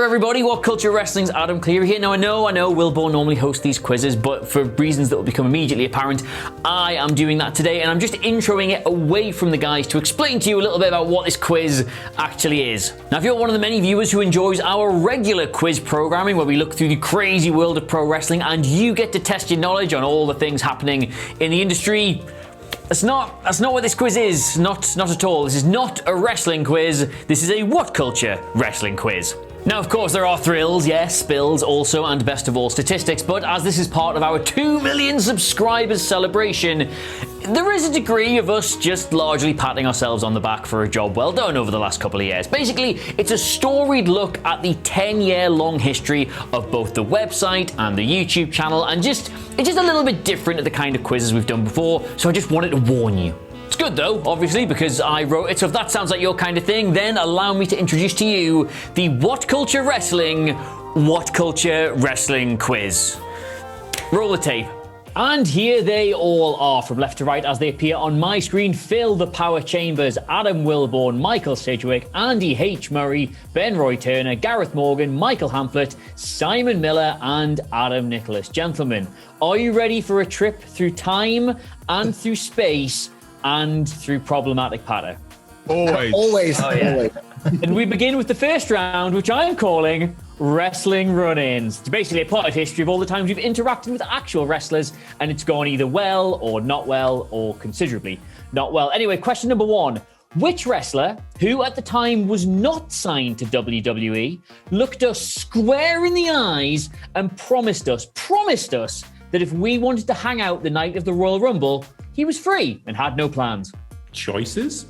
everybody, What Culture Wrestling's Adam Cleary here. Now I know Wilbur normally hosts these quizzes, but for reasons that will become immediately apparent, I am doing that today, and I'm just introing it away from the guys to explain to you a little bit about what this quiz actually is. Now if you're one of the many viewers who enjoys our regular quiz programming where we look through the crazy world of pro wrestling and you get to test your knowledge on all the things happening in the industry, That's not what this quiz is. Not at all. This is not a wrestling quiz. This is a What Culture wrestling quiz. Now, of course, there are thrills, yes, spills also, and best of all, statistics, but as this is part of our 2 million subscribers celebration, there is a degree of us just largely patting ourselves on the back for a job well done over the last couple of years. Basically, it's a storied look at the 10-year-long history of both the website and the YouTube channel, and it's just a little bit different to the kind of quizzes we've done before, so I just wanted to warn you. It's good though, obviously, because I wrote it, so if that sounds like your kind of thing, then allow me to introduce to you the What Culture Wrestling quiz. Roll the tape. And here they all are, from left to right as they appear on my screen. Phil the Power Chambers, Adam Wilborn, Michael Sidgwick, Andy H. Murray, Ben Roy Turner, Gareth Morgan, Michael Hamflett, Simon Miller, and Adam Nicholas. Gentlemen, are you ready for a trip through time and through space and through problematic patter? Always. Oh, yeah. Always. And we begin with the first round, which I am calling Wrestling Run-Ins. It's basically a plot of history of all the times we've interacted with actual wrestlers, and it's gone either well, or not well, or considerably not well. Anyway, question number 1. Which wrestler, who at the time was not signed to WWE, looked us square in the eyes and promised us that if we wanted to hang out the night of the Royal Rumble, he was free and had no plans? Choices?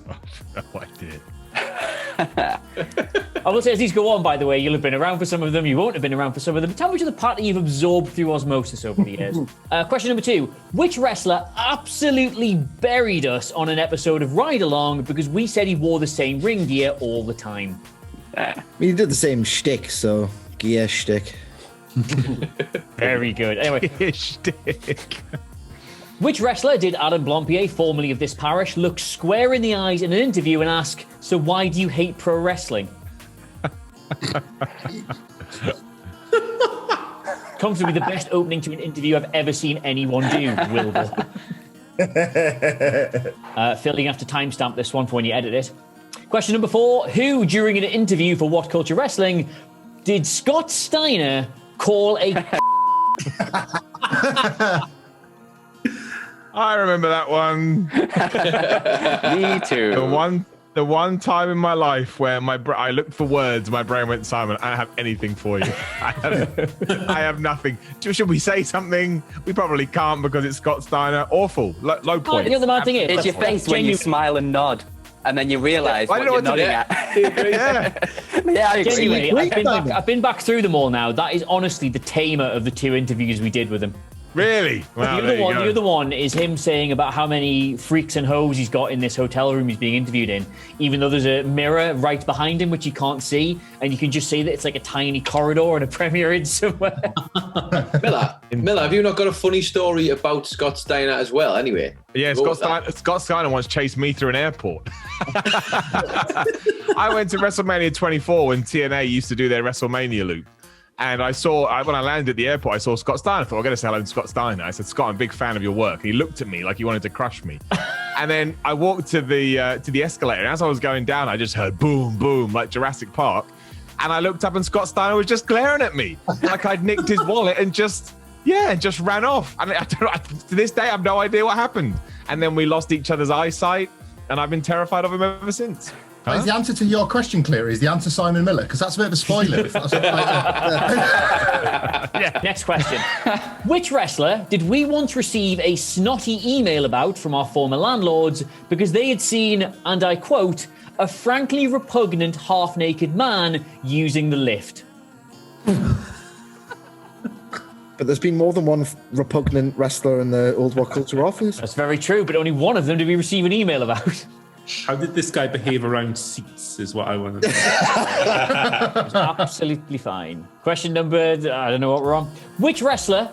No idea. I will say, as these go on, by the way, you'll have been around for some of them, you won't have been around for some of them. Tell me which of the pattern you've absorbed through osmosis over the years. Question number 2. Which wrestler absolutely buried us on an episode of Ride Along because we said he wore the same ring gear all the time? He did the same shtick, so gear shtick. Very good. Anyway. Shtick. Which wrestler did Adam Blompier, formerly of this parish, look square in the eyes in an interview and ask, "So why do you hate pro wrestling?" Comfortably the best opening to an interview I've ever seen anyone do, Wilbur. Phil, you have to timestamp this one for when you edit it. Question number 4. Who, during an interview for What Culture Wrestling, did Scott Steiner call a... I remember that one. Me too. The one time in my life where I looked for words, my brain went, Simon, I don't have anything for you. I have nothing. Should we say something? We probably can't because it's Scott Steiner. Awful. Low point. You know the mad thing is, It's your face when you smile and nod, and then you realise what you're nodding at. Yeah. Yeah, I agree. Genuinely, I've been back through them all now. That is honestly the tamer of the 2 interviews we did with him. Really? Well, the other one is him saying about how many freaks and hoes he's got in this hotel room he's being interviewed in, even though there's a mirror right behind him which you can't see, and you can just see that it's like a tiny corridor and a Premier Inn somewhere. Miller, have you not got a funny story about Scott Steiner as well, anyway? Yeah, Scott Steiner once chased me through an airport. I went to WrestleMania 24 when TNA used to do their WrestleMania loop. And when I landed at the airport, I saw Scott Steiner. I thought, I'm going to say hello to Scott Steiner. I said, Scott, I'm a big fan of your work. And he looked at me like he wanted to crush me. And then I walked to the escalator. And as I was going down, I just heard boom, boom, like Jurassic Park. And I looked up and Scott Steiner was just glaring at me like I'd nicked his wallet and just ran off. And to this day, I have no idea what happened. And then we lost each other's eyesight. And I've been terrified of him ever since. Huh? Is the answer to your question clear? Is the answer Simon Miller? Because that's a bit of a spoiler. Next question. Which wrestler did we once receive a snotty email about from our former landlords because they had seen, and I quote, a frankly repugnant half-naked man using the lift? But there's been more than one repugnant wrestler in the old What Culture office. That's very true, but only one of them did we receive an email about. How did this guy behave around seats is what I want to know. Absolutely fine. Question number, I don't know what we're on. Which wrestler,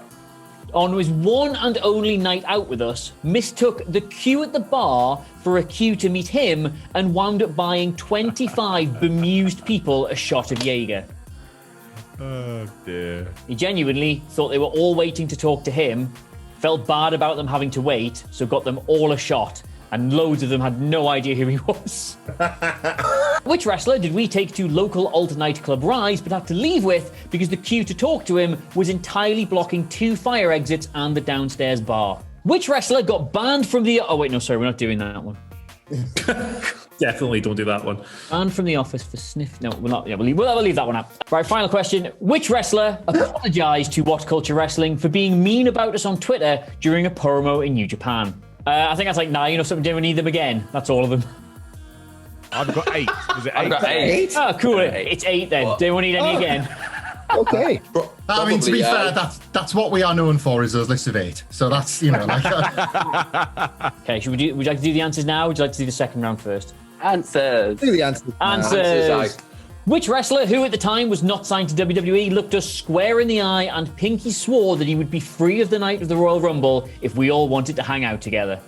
on his one and only night out with us, mistook the queue at the bar for a queue to meet him and wound up buying 25 bemused people a shot of Jaeger? Oh dear. He genuinely thought they were all waiting to talk to him, felt bad about them having to wait, so got them all a shot, and loads of them had no idea who he was. Which wrestler did we take to local alternate club Rise but had to leave with because the queue to talk to him was entirely blocking 2 fire exits and the downstairs bar? Which wrestler got banned from the... Oh, wait, no, sorry, we're not doing that one. Definitely don't do that one. Banned from the office for sniff... No, we're not... Yeah, we'll leave that one out. Right, final question. Which wrestler apologised to WhatCulture Wrestling for being mean about us on Twitter during a promo in New Japan? I think that's like 9 or something. Do we need them again? That's all of them. I've got 8. Was it 8? I've got 8. Oh, cool. It's 8 then. What? Do we need any again? Okay. I mean, to be Probably, fair, that's what we are known for, is those lists of 8. So that's, you know, like... Okay, would you like to do the answers now, or would you like to do the second round first? Answers. Do the answer. Answers. Which wrestler, who at the time was not signed to WWE, looked us square in the eye and pinky swore that he would be free of the night of the Royal Rumble if we all wanted to hang out together?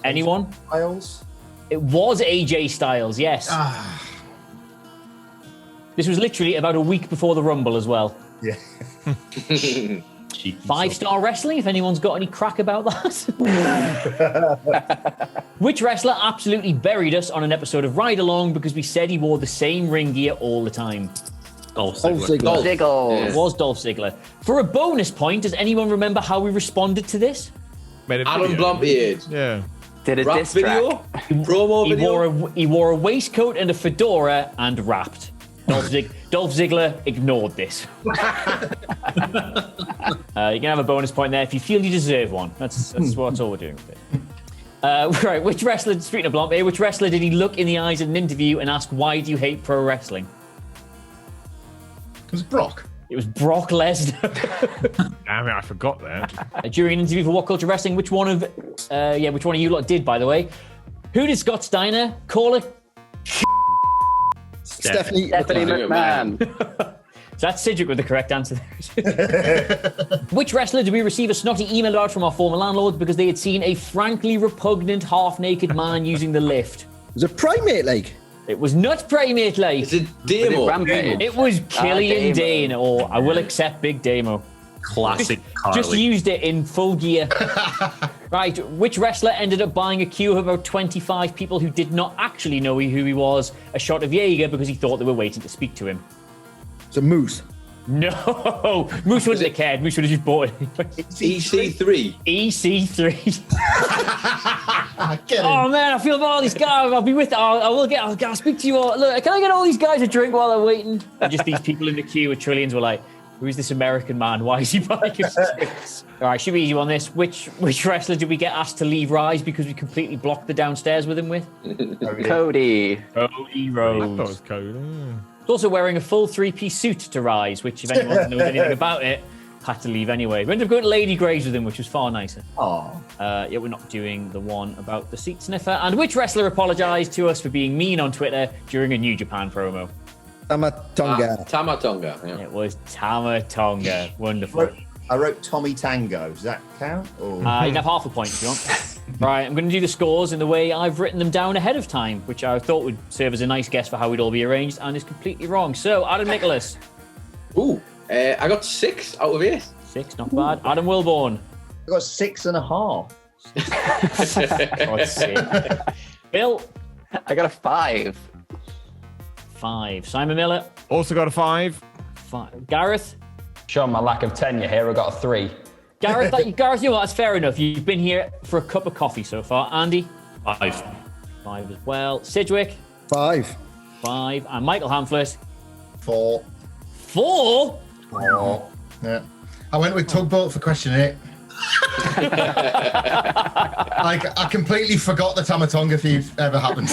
Anyone? Miles. It was AJ Styles, yes. This was literally about a week before the Rumble as well. Yeah. 5-star wrestling, if anyone's got any crack about that. Which wrestler absolutely buried us on an episode of Ride Along because we said he wore the same ring gear all the time? Dolph Ziggler. Ziggler. Ziggles. It was Dolph Ziggler. For a bonus point, does anyone remember how we responded to this? Made a Alan video. Blombeard. Yeah. Did a Rap diss track. video? Promo He video? he wore a waistcoat and a fedora and rapped. Dolph Ziggler ignored this. You can have a bonus point there if you feel you deserve one. That's all we're doing with it. Right, which wrestler, speaking of Blomp here, which wrestler did he look in the eyes in an interview and ask, why do you hate pro wrestling? It was Brock. It was Brock Lesnar. Damn it, I forgot that. During an interview for WhatCulture Wrestling, which one of you lot did, by the way? Who did Scott Steiner call it? Stephanie. Stephanie McMahon. McMahon. So that's Sidgwick with the correct answer there. Which wrestler did we receive a snotty email about from our former landlords because they had seen a frankly repugnant half-naked man using the lift? Was it Primate League? It was not Primate Light. Is it Demo? Rampage. It was Killian Damo. Dane, or I will accept Big Damo. Classic Carly. Just used it in full gear. Right, which wrestler ended up buying a queue of about 25 people who did not actually know who he was a shot of Jaeger because he thought they were waiting to speak to him? It's a Moose. No, Moose wouldn't have cared. Moose would have just bought it. EC3. EC3. Get him. Oh man, I feel about all these guys. I'll be with. I'll speak to you all. Look, can I get all these guys a drink while they're waiting? And just these people in the queue with trillions were like, "Who is this American man? Why is he buying us drinks?" All right, should be easy on this. Which wrestler did we get asked to leave Rise because we completely blocked the downstairs with him with? Cody. Cody I thought it Rhodes. was Cody. Yeah. He's also wearing a full 3-piece suit to Rise, which if anyone knows anything about it, had to leave anyway. We ended up going to Lady Graves with him, which was far nicer. Oh. Yeah, we're not doing the one about the seat sniffer. And which wrestler apologised to us for being mean on Twitter during a New Japan promo? Tamatonga. Tamatonga. Yeah. It was Tama Tonga. Wonderful. I wrote Tommy Tango. Does that count? Or... You can have half a point if you want. Right, I'm going to do the scores in the way I've written them down ahead of time, which I thought would serve as a nice guess for how we'd all be arranged, and is completely wrong. So, Adam Nicholas. Ooh, I got 6 out of 8. 6, not bad. Adam Wilborn. I got 6.5. God's sake. Bill. I got a 5. 5. Simon Miller. Also got a 5. 5. Gareth. Showing my lack of tenure here, I got a 3. Gareth, you know what? That's fair enough. You've been here for a cup of coffee so far. Andy. 5. 5 as well. Sidgwick. 5. 5. And Michael Hamflet. 4. 4? Yeah. I went with Tugboat for question 8. I completely forgot the Tamatonga thief ever happened.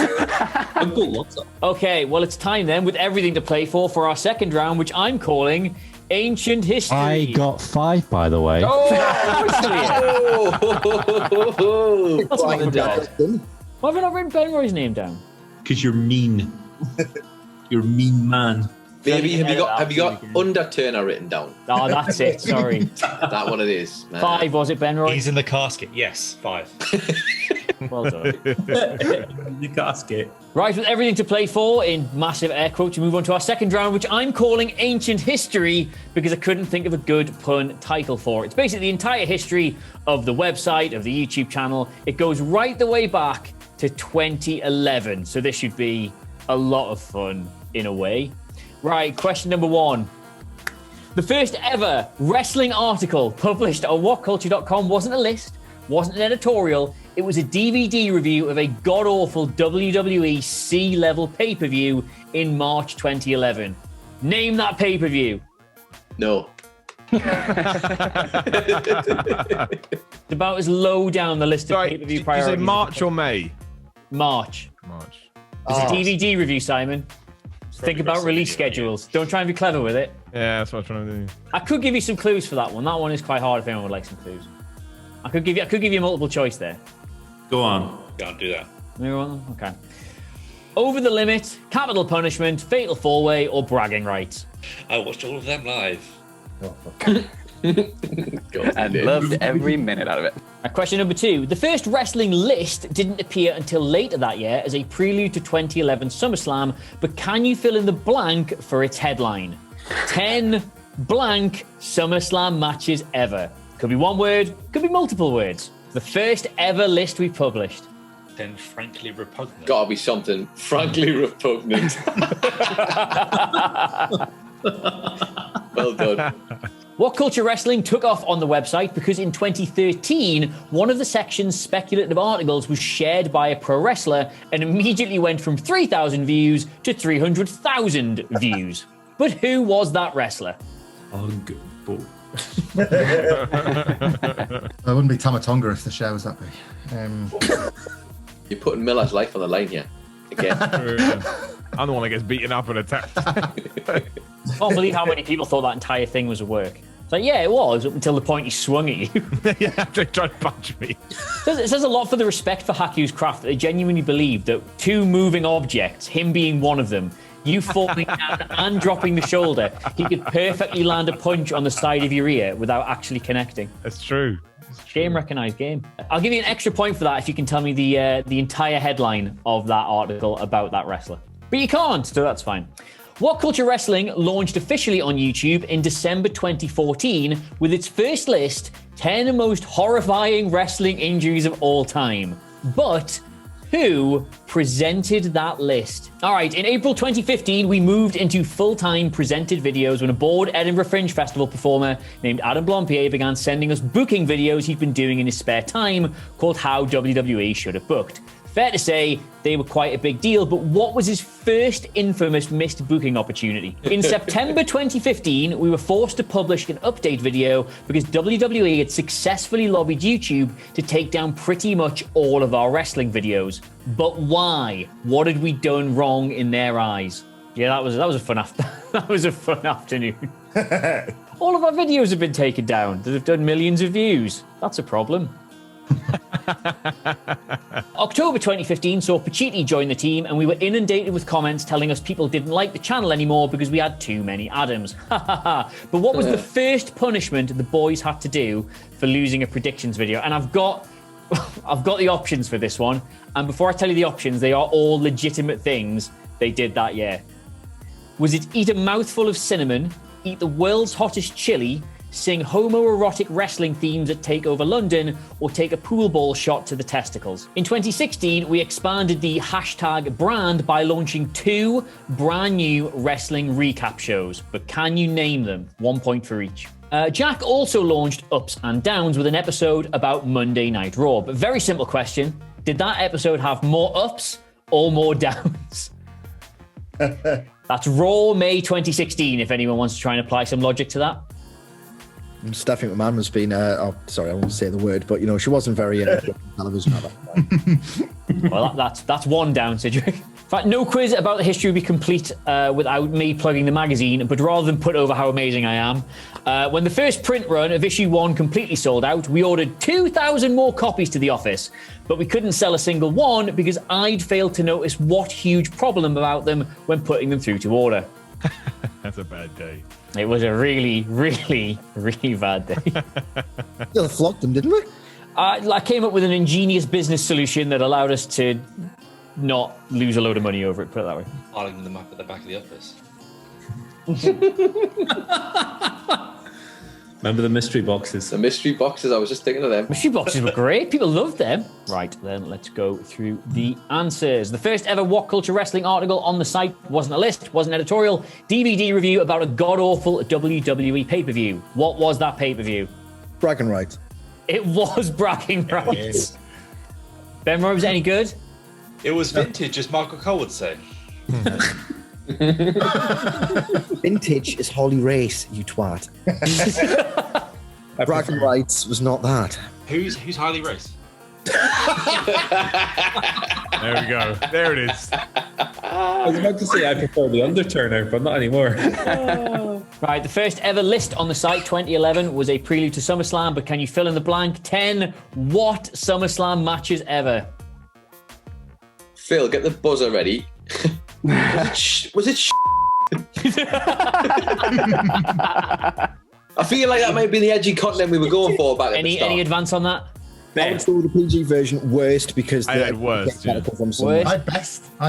Okay, well, it's time then, with everything to play for our second round, which I'm calling Ancient History. I got 5, by the way. That's not the dog. Why have I not written Ben Roy's name down? Because you're mean. You're a mean man. Maybe have you got Underturner written down? Oh, that's it. Sorry. That what it is. Man. 5 was it, Ben? Roy? He's in the casket. Yes, 5. Well done. The casket. Right, with everything to play for in massive air quotes, we move on to our second round, which I'm calling Ancient History because I couldn't think of a good pun title for it. It's basically the entire history of the website, of the YouTube channel. It goes right the way back to 2011, so this should be a lot of fun in a way. Right, question number 1. The first ever wrestling article published on WhatCulture.com wasn't a list, wasn't an editorial. It was a DVD review of a god-awful WWE C-level pay-per-view in March 2011. Name that pay-per-view. No. It's about as low down the list of pay-per-view priorities. Did you say March or May? March. It's a DVD review, Simon. Think about release schedules. Don't try and be clever with it. Yeah, that's what I'm trying to do. I could give you some clues for that one. That one is quite hard if anyone would like some clues. I could give you multiple choice there. Go on. Can't do that. Okay. Over the limit, capital punishment, fatal four-way, or bragging rights. I watched all of them live. And loved every minute out of it. Question number 2. The first wrestling list didn't appear until later that year as a prelude to 2011 SummerSlam, but can you fill in the blank for its headline? 10 blank SummerSlam matches ever. Could be one word, could be multiple words. The first ever list we published. Then frankly repugnant. Gotta be something frankly repugnant. Well done. What Culture Wrestling took off on the website because in 2013, one of the section's speculative articles was shared by a pro wrestler and immediately went from 3,000 views to 300,000 views. But who was that wrestler? It wouldn't be Tamatonga if the show was that big. You're putting Miller's life on the line here. Again. I'm the one that gets beaten up and attacked. I can't believe how many people thought that entire thing was a work. It's like, yeah, it was, up until the point he swung at you. Yeah, they tried to punch me. It says a lot for the respect for Haku's craft that they genuinely believed that 2 moving objects, him being one of them, you falling down and dropping the shoulder, he could perfectly land a punch on the side of your ear without actually connecting. That's true. Game recognized game. I'll give you an extra point for that if you can tell me the entire headline of that article about that wrestler. But you can't, so that's fine. What Culture Wrestling launched officially on YouTube in December 2014 with its first list, 10 most horrifying wrestling injuries of all time. But who presented that list? All right, in April 2015, we moved into full-time presented videos when a bored Edinburgh Fringe Festival performer named Adam Blompier began sending us booking videos he'd been doing in his spare time called How WWE Should Have Booked. Fair to say, they were quite a big deal, but what was his first infamous missed booking opportunity? In September 2015, we were forced to publish an update video because WWE had successfully lobbied YouTube to take down pretty much all of our wrestling videos. But why? What had we done wrong in their eyes? Yeah, that was a fun that was a fun afternoon. All of our videos have been taken down. They've done millions of views. That's a problem. October 2015 saw Pacitti join the team and we were inundated with comments telling us people didn't like the channel anymore because we had too many Adams. But what was the first punishment the boys had to do for losing a predictions video? And I've got the options for this one. And before I tell you the options, they are all legitimate things they did that year. Was it eat a mouthful of cinnamon, eat the world's hottest chili, sing homoerotic wrestling themes at TakeOver London, or take a pool ball shot to the testicles? In 2016, we expanded the hashtag brand by launching 2 brand new wrestling recap shows, but can you name them? 1 point for each. Jack also launched Ups and Downs with an episode about Monday Night Raw. But very simple question. Did that episode have more ups or more downs? That's Raw May 2016, if anyone wants to try and apply some logic to that. Stephanie McMahon has been, sorry, I won't say the word, but, she wasn't very television at that point. Well, that's 1 down, Cedric. In fact, no quiz about the history would be complete without me plugging the magazine, but rather than put over how amazing I am, when the first print run of issue 1 completely sold out, we ordered 2,000 more copies to the office, but we couldn't sell a single one because I'd failed to notice what huge problem about them when putting them through to order. That's a bad day. It was a really, really, really bad day. Still flogged them, didn't we? I came up with an ingenious business solution that allowed us to not lose a load of money over it, put it that way. Filing them up at the back of the office. Remember the mystery boxes? The mystery boxes, I was just thinking of them. Mystery boxes were great. People loved them. Right, then let's go through the answers. The first ever WhatCulture Wrestling article on the site wasn't a list, wasn't editorial. DVD review about a god-awful WWE pay-per-view. What was that pay-per-view? Bragging rights. It was bragging rights. Ben Rowe, was it any good? It was vintage, as Michael Cole would say. Vintage is holy race, you twat. Bragging rights was not that. Who's highly raced? There we go. There it is. I was about to say I prefer the Underturner, but not anymore. Right, the first ever list on the site, 2011, was a prelude to SummerSlam, but can you fill in the blank? 10 what SummerSlam matches ever? Phil, get the buzzer ready. Was it I feel like that might be the edgy content we were going for back at the start. Any advance on that? I would go the PG version worst because I had worst. Yeah. from somewhere. I had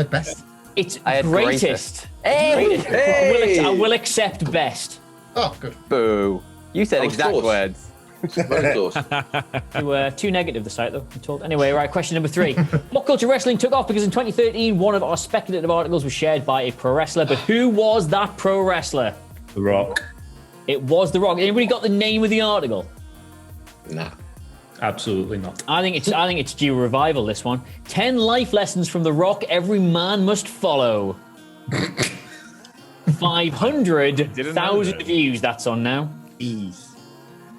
best. It's I had greatest. Hey! Hey! I will accept best. Oh, good. Boo. You said That was exact close. words. Very close. You were too negative, the site, though, I'm told. Anyway, right, question number 3. WhatCulture Wrestling took off because in 2013, one of our speculative articles was shared by a pro wrestler, but who was that pro wrestler? The Rock. It was The Rock. Anybody got the name of the article? Nah. Absolutely not. I think it's due a revival, this one. 10 life lessons from The Rock every man must follow. 500,000 views that's on now.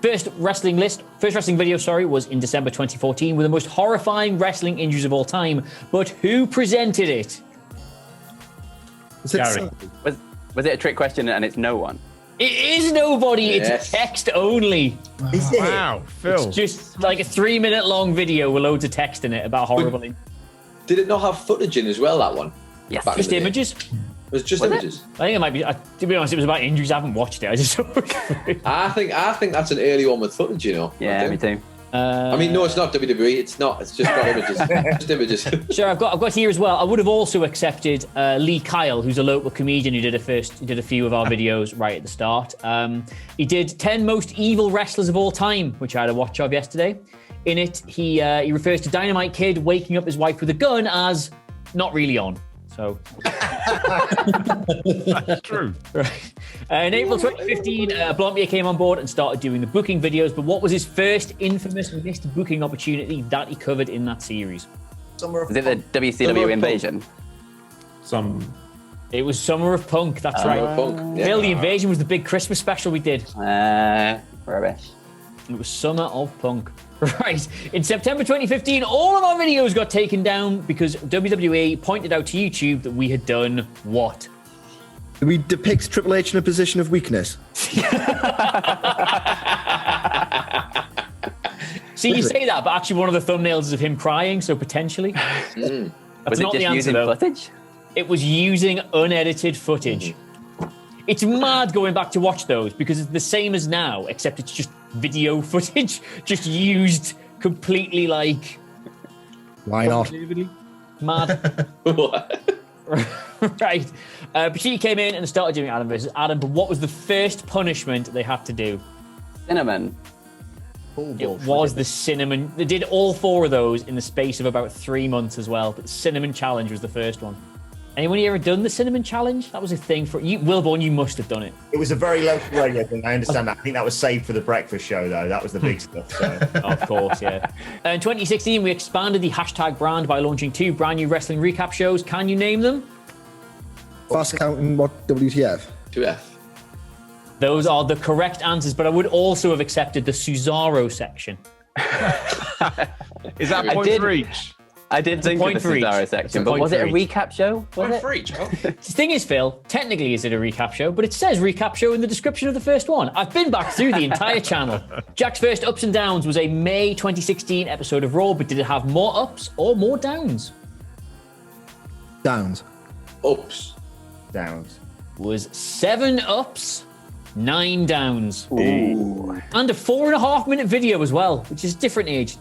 First wrestling video, was in December 2014 with the most horrifying wrestling injuries of all time. But who presented it? Gary. Was it a trick question and it's no one? It is nobody. Yes. It's text only. Is it? Wow, Phil. It's just like a 3-minute long video with loads of text in it about horrible. Did it not have footage in as well, that one? Yes. Back in Just the day? images. It was just images. I think it might be. To be honest, it was about injuries. I haven't watched it. I just. I think that's an early one with footage, you know. Yeah, me too. I mean, no, it's not WWE. It's not. It's just got images. Just images. Sure, I've got here as well. I would have also accepted Lee Kyle, who's a local comedian who did a few of our videos right at the start. He did 10 most evil wrestlers of all time, which I had a watch of yesterday. In it, he refers to Dynamite Kid waking up his wife with a gun as not really on. So That's true. right. In April 2015, Blompier came on board and started doing the booking videos. But what was his first infamous missed booking opportunity that he covered in that series? Is it the WCW invasion? It was Summer of Punk. That's right. Punk. Yeah. Phil, the invasion was the big Christmas special we did. Rubbish. It was Summer of Punk. Right. In September 2015, all of our videos got taken down because WWE pointed out to YouTube that we had done what? Do we depict Triple H in a position of weakness? See, you say that, but actually one of the thumbnails is of him crying, so potentially. That's Was it not just the answer, using though. footage? It was using unedited footage. It's mad going back to watch those because it's the same as now, except it's just video footage, just used completely like... Why not? Mad. Right. But she came in and started doing Adam versus Adam, but what was the first punishment they had to do? Cinnamon. It was the cinnamon. They did all 4 of those in the space of about 3 months as well, but the cinnamon challenge was the first one. Anyone ever done the cinnamon challenge? That was a thing for you. Wilborn, you must have done it. It was a very local radio thing. I understand that. I think that was saved for the breakfast show, though. That was the big stuff. So. Of course, yeah. In 2016, we expanded the hashtag brand by launching 2 brand new wrestling recap shows. Can you name them? Fast counting what WTF? 2F. Those are the correct answers, but I would also have accepted the Cesaro section. Is that point for each? I did think of the Cesaro section, but was it a recap show? Point for each. Oh. The thing is, Phil, technically is it a recap show, but it says recap show in the description of the first one. I've been back through the entire channel. Jack's first ups and downs was a May 2016 episode of Raw, but did it have more ups or more downs? Downs. Ups. Downs. was 7 ups, 9 downs. Ooh. And a 4.5-minute video as well, which is different age.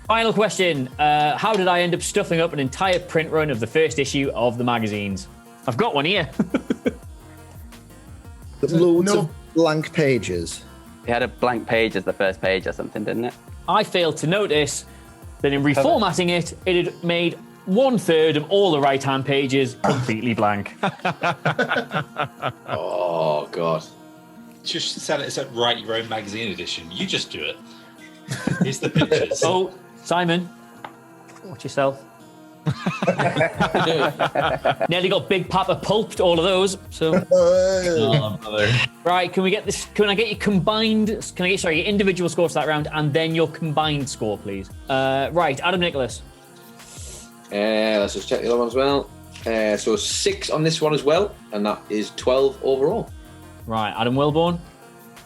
Final question. How did I end up stuffing up an entire print run of the first issue of the magazines? I've got one here. Loads of blank pages. It had a blank page as the first page or something, didn't it? I failed to notice that in reformatting it, it had made 1/3 of all the right-hand pages completely blank. Oh, God. Just sell it as a Write Your Own Magazine edition. You just do it. Here's the pictures. Oh, Simon, watch yourself. Nearly got Big Papa pulped all of those. So, right, can we get this? Can I get your combined? Can I get your individual scores for that round, and then your combined score, please? Right, Adam Nicholas. Let's just check the other one as well. So 6 on this one as well, and that is 12 overall. Right, Adam Wilborn.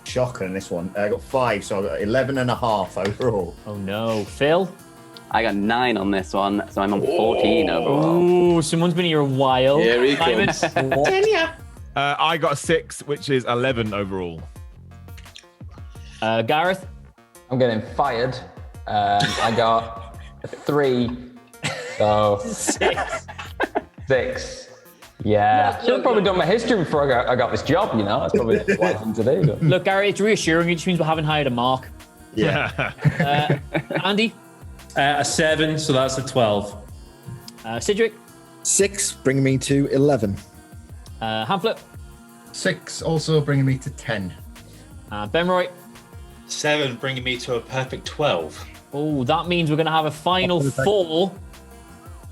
Shocking, this one. I got 5, so I got 11.5 overall. Oh no, Phil. I got 9 on this one, so I'm on 14 overall. Ooh, someone's been here a while. Here he comes. I got 6, which is 11 overall. Gareth. I'm getting fired. I got 3. So 6. Yeah. Should have probably done my history before I got this job, you know. That's probably the wise thing to do. But. Look, Gary, it's reassuring. It just means we haven't hired a Mark. Yeah. Andy. A 7, so that's a 12. Cedric. 6, bringing me to 11. Hamflet. 6, also bringing me to 10. Ben Roy. 7, bringing me to a perfect 12. Oh, that means we're going to have a final 4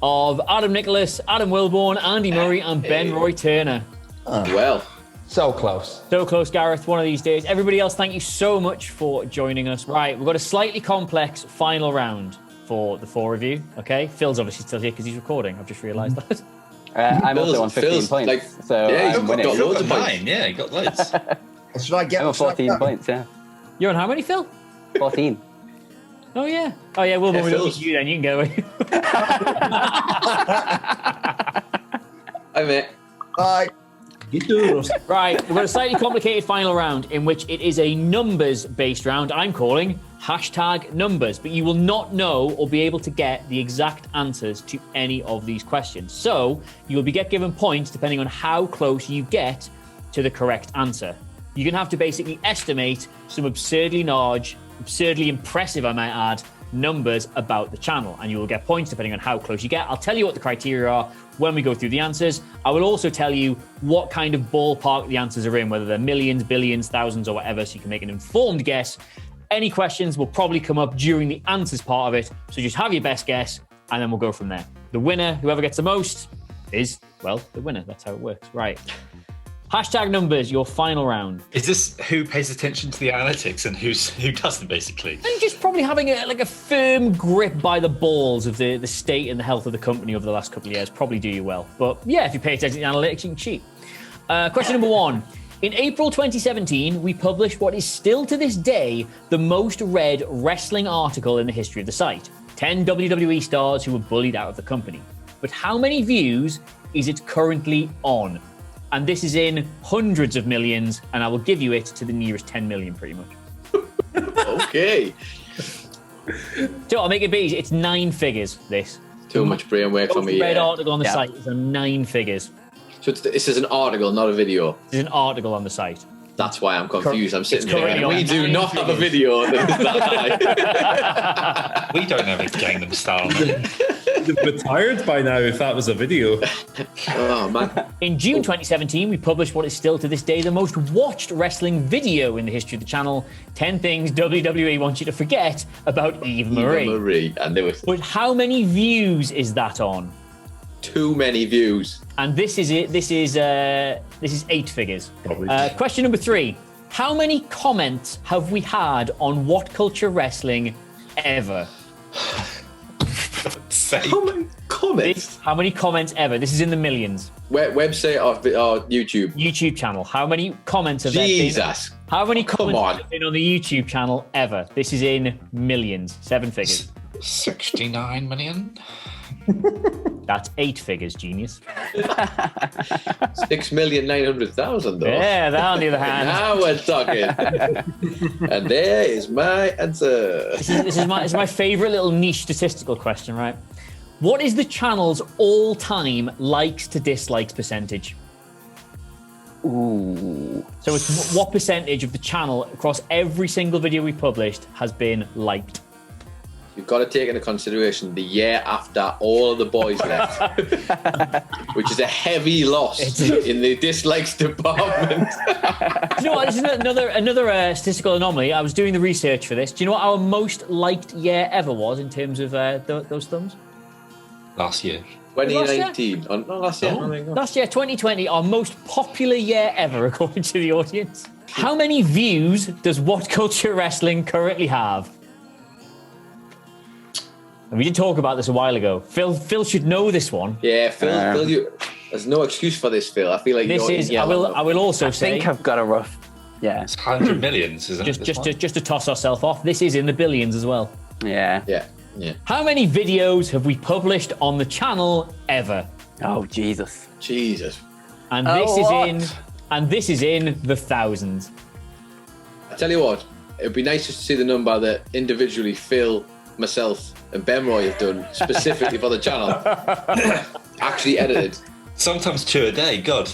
of Adam Nicholas, Adam Wilborn, Andy Murray, and Ben Roy Turner. Well. So close. So close, Gareth, one of these days. Everybody else, thank you so much for joining us. Right, we've got a slightly complex final round for the 4 of you, okay? Phil's obviously still here because he's recording. I've just realised that. I'm also on 15 points, so yeah, I'm winning. got loads of points. 9, yeah, you got loads. Should I get? I'm on 14 points, yeah. You're on how many, Phil? 14. Oh, yeah. Oh, yeah, Wilborn, we don't need you then. You can get away. Hi, mate. Bye. Right, we've got a slightly complicated final round in which it is a numbers-based round I'm calling #numbers, but you will not know or be able to get the exact answers to any of these questions. So you will get given points depending on how close you get to the correct answer. You're going to have to basically estimate some absurdly large, absurdly impressive, I might add, numbers about the channel, and you will get points depending on how close you get. I'll tell you what the criteria are when we go through the answers. I will also tell you what kind of ballpark the answers are in, whether they're millions, billions, thousands, or whatever, so you can make an informed guess. Any questions will probably come up during the answers part of it, so just have your best guess, and then we'll go from there. The winner, whoever gets the most, is, well, the winner. That's how it works. Right. #numbers, your final round. Is this who pays attention to the analytics and who doesn't, basically? And just probably having a firm grip by the balls of the state and the health of the company over the last couple of years probably do you well. But yeah, if you pay attention to the analytics, you can cheat. Question number 1. In April 2017, we published what is still to this day the most read wrestling article in the history of the site. 10 WWE stars who were bullied out of the company. But how many views is it currently on? And this is in hundreds of millions, and I will give you it to the nearest 10 million, pretty much. Okay. So I'll make it easy. It's 9 figures, this. Too much brain work for me. Red article on the site is on 9 figers. So this is an article, not a video. There's an article on the site. That's why I'm confused. I'm sitting currently here. on We do 9 not have a video that is that high. We don't have a Gangnam Style. You'd have retired by now if that was a video. Oh, man. In June 2017, we published what is still to this day the most watched wrestling video in the history of the channel. 10 things WWE wants you to forget about Eva Marie. Eva Marie. I knew it. But how many views is that on? Too many views. And this is it. This is 8 figures. Probably. Question number 3. How many comments have we had on WhatCulture Wrestling ever? How many comments? How many comments ever? This is in the millions. Website or YouTube? YouTube channel. How many comments have there been? Jesus. How many comments have been on the YouTube channel ever? This is in millions. 7 figures. 69 million? That's 8 figures, genius. 6,900,000 though. Yeah, that on the other hand. Now we're talking. And there is my answer. This is my favorite little niche statistical question, right? What is the channel's all-time likes to dislikes percentage? Ooh. So it's what percentage of the channel across every single video we published has been liked? You've got to take into consideration the year after all of the boys left, which is a heavy loss in the dislikes department. Do you know what? This is another statistical anomaly. I was doing the research for this. Do you know what our most liked year ever was in terms of those thumbs? Last year. 2019. Last year. Last year, 2020, our most popular year ever, according to the audience. How many views does WhatCulture Wrestling currently have? And we did talk about this a while ago. Phil should know this one. Yeah, Phil, there's no excuse for this, Phil. I feel like this is. I will also say. I think I've got a rough. Yeah, it's 100 millions, isn't it? Just to toss ourselves off. This is in the billions as well. Yeah. How many videos have we published on the channel ever? Oh Jesus. And this is in the thousands. I tell you what, it'd be nice just to see the number that individually Phil, myself, and Ben Roy have done specifically for the channel. Actually edited. Sometimes 2 a day, God.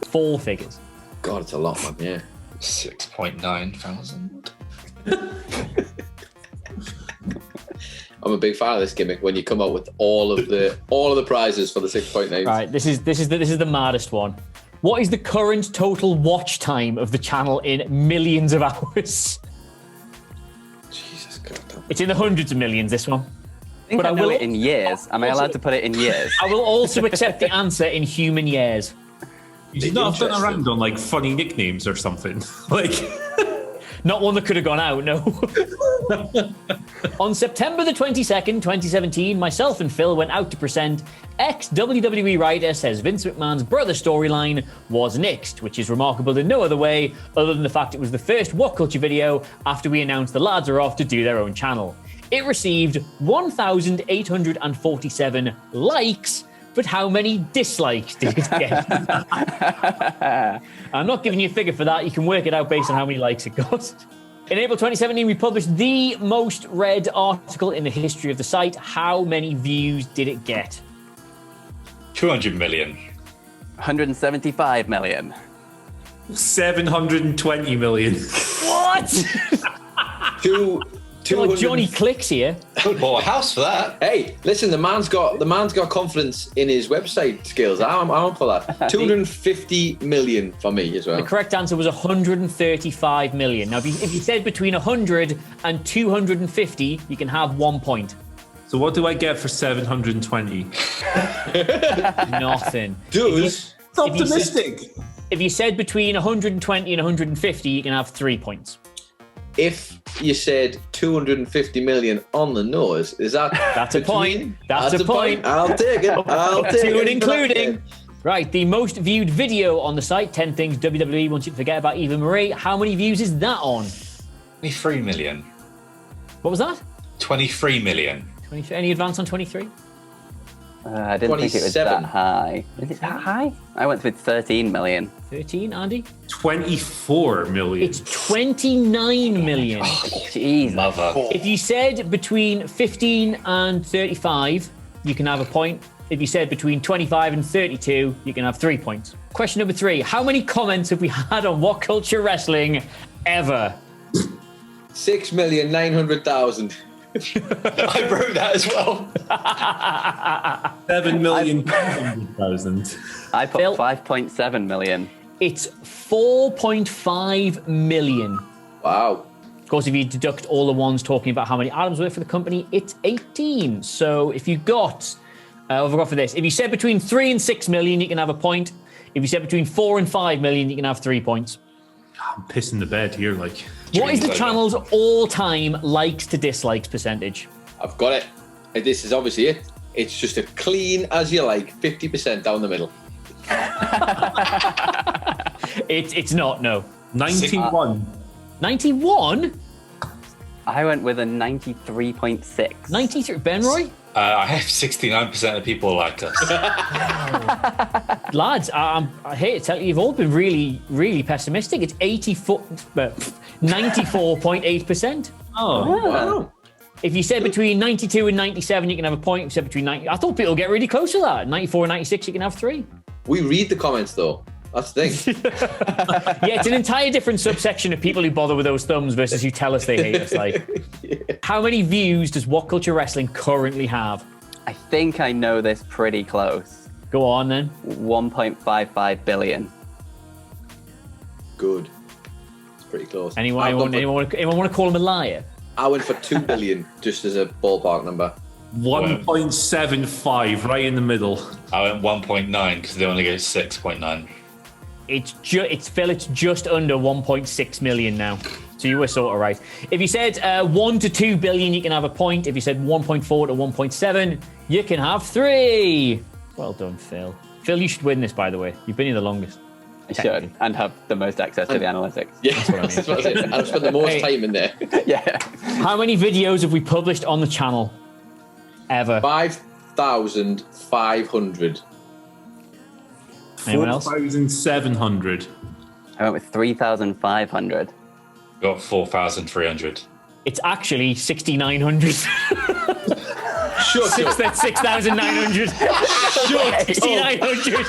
4 figures. God, it's a lot, man, yeah. 6.9 thousand. I'm a big fan of this gimmick when you come up with all of the prizes for the 6.9. Right, this is the maddest one. What is the current total watch time of the channel in millions of hours? Jesus God. It's in the hundreds of millions, this one. I think I know it in years. Am I allowed to put it in years? I will also accept the answer in human years. You should not have done around on like funny nicknames or something. Like, not one that could have gone out, no. On September the 22nd, 2017, myself and Phil went out to present ex-WWE writer says Vince McMahon's brother storyline was nixed, which is remarkable in no other way other than the fact it was the first WhatCulture video after we announced the lads are off to do their own channel. It received 1,847 likes, but how many dislikes did it get? I'm not giving you a figure for that. You can work it out based on how many likes it got. In April 2017, we published the most read article in the history of the site. How many views did it get? 200 million. 175 million. 720 million. What? Like Johnny Clicks here. Could bought a house for that. Hey, listen, the man's got confidence in his website skills. I'm for that. 250 million for me as well. The correct answer was 135 million. Now, if you said between 100 and 250, you can have 1 point. So what do I get for 720? Nothing. Dude, it's optimistic. If you said between 120 and 150, you can have 3 points. If you said 250 million on the nose, is that... That's a point. That's a point. I'll take it. I'll take it. Including. Right, the most viewed video on the site, 10 Things WWE Wants You to Forget About Eva Marie. How many views is that on? 23 million. What was that? 23 million. 23. Any advance on 23? I didn't think it was that high. Is it that high? I went with 13 million. 13, Andy? 24 million. It's 29 million. Oh, jeez. Mother. If you said between 15 and 35, you can have a point. If you said between 25 and 32, you can have 3 points. Question number 3. How many comments have we had on WhatCulture Wrestling ever? 6,900,000. I wrote that as well. 7,100,000. I put 5.7 million. It's 4.5 million. Wow. Of course, if you deduct all the ones talking about how many items work for the company, it's 18. So if you got, what have I got for this? If you said between 3 and 6 million, you can have a point. If you said between 4 and 5 million, you can have 3 points. I'm pissing the bed here, like. What is the channel's all-time likes to dislikes percentage? I've got it. This is obviously it. It's just a clean as you like, 50% down the middle. It's not, no. 91. 91? I went with a 93.6. 93. Ben Roy? I have 69% of people like us. Lads, I hate to tell you, you've all been really, really pessimistic. It's 94.8%. Oh, Wow. If you said between 92 and 97, you can have a point. If you said between 90, I thought people would get really close to that. 94 and 96, you can have 3. We read the comments though. That's the thing. Yeah, it's an entire different subsection of people who bother with those thumbs versus who tell us they hate us. Like, how many views does WhatCulture Wrestling currently have? I think I know this pretty close. Go on then. 1.55 billion. Good. It's pretty close. Anyone want to call him a liar? I went for 2 billion just as a ballpark number. 1.75, right in the middle. I went 1.9 because they only go 6.9. It's Phil. It's just under 1.6 million now. So you were sort of right. If you said 1 to 2 billion, you can have a point. If you said 1.4 to 1.7, you can have 3. Well done, Phil. Phil, you should win this, by the way. You've been here the longest. I should, and have the most access to the analytics. Yeah, That's what I mean. And I've spent the most time in there. Yeah. How many videos have we published on the channel ever? 5,500. Anyone else? 4,700. I went with 3,500. Got 4,300. It's actually 6,900. Shut up. That's 6,900. Shut 6,900.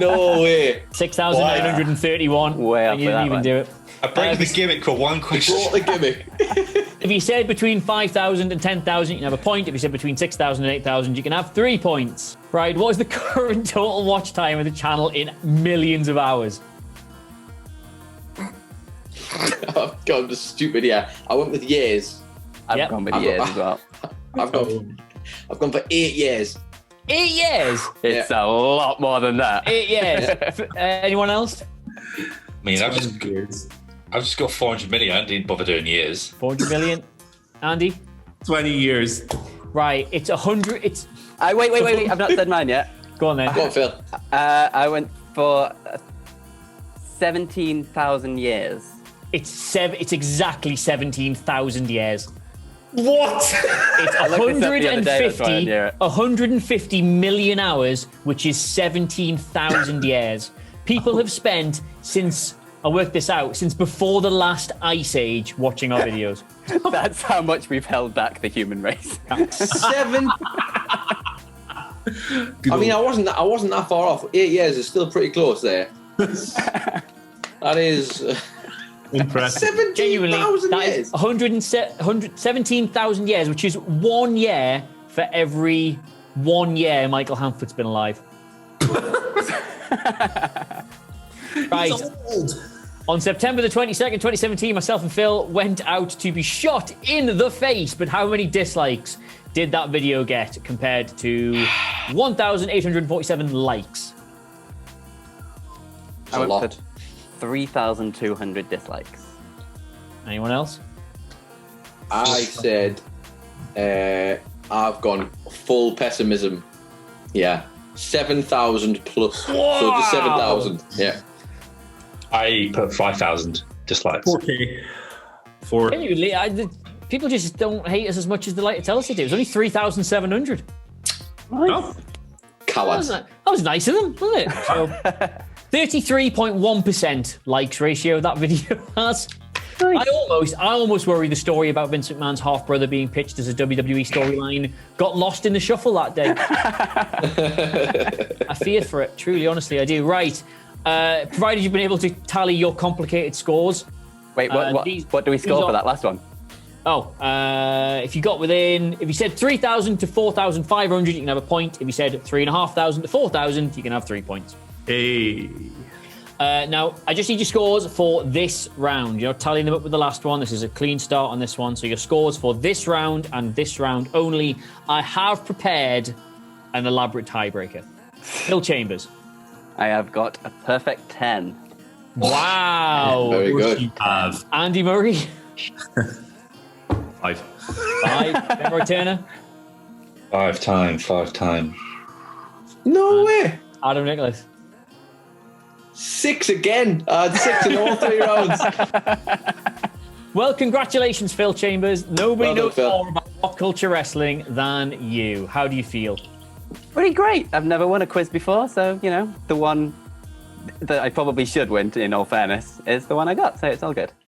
No way. 6,931. Way up And you for didn't that even one. do it. I break the gimmick for one question. Brought the gimmick. If you said between 5,000 and 10,000, you can have a point. If you said between 6,000 and 8,000, you can have 3 points. Right, what is the current total watch time of the channel in millions of hours? I've gone to stupid here. I went with years. I've gone with years as well. I've gone for 8 years. 8 years? It's a lot more than that. 8 years. Anyone else? I mean, I've just got 400 million. I didn't bother doing years. 400 million. Andy? 20 years. Right, it's 100. It's. Wait. I've not said mine yet. Go on then. Go on, Phil. I went for 17,000 years. It's exactly 17,000 years. What? It's I looked this up the other day, that's why I knew it. 150 million hours, which is 17,000 years. People have spent since, I worked this out, since before the last ice age watching our videos. That's how much we've held back the human race. 7. I mean, I wasn't that far off. 8 years is still pretty close there. That is Impressive. 17,000 that years. is 17,000 years, which is 1 year for every 1 year Michael Hanford's been alive. Right. On September the 22nd, 2017, myself and Phil went out to be shot in the face. But how many dislikes did that video get compared to 1,847 likes? I went for 3,200 dislikes. Anyone else? I said I've gone full pessimism. Yeah. 7,000 plus. Wow. So just 7,000. Yeah. I put 5,000 dislikes. 4K. Genuinely, people just don't hate us as much as they like to tell us they do. It's only 3,700. Oh. Cowards. That was nice of them, wasn't it? So, 33.1% likes ratio that video has. Nice. I almost worry the story about Vince McMahon's half brother being pitched as a WWE storyline got lost in the shuffle that day. I feared for it, truly, honestly, I do. Right, provided you've been able to tally your complicated scores. Wait, what do we score for that last one? Oh, if you said 3,000 to 4,500, you can have a point. If you said 3,500 to 4,000, you can have 3 points. Hey. Now, I just need your scores for this round. You're tallying them up with the last one. This is a clean start on this one. So your scores for this round and this round only. I have prepared an elaborate tiebreaker. Phil Chambers. I have got a perfect 10. Wow. Very good. You have Andy Murray. 5. 5. Ben Roy Turner. 5 time. No way. Adam Nicholas. 6 again. I had 6 in all 3 rounds. Well, congratulations, Phil Chambers. Nobody Well done, knows Phil. more about What Culture Wrestling than you. How do you feel? Pretty great. I've never won a quiz before, so, the one that I probably should win, in all fairness, is the one I got, so it's all good.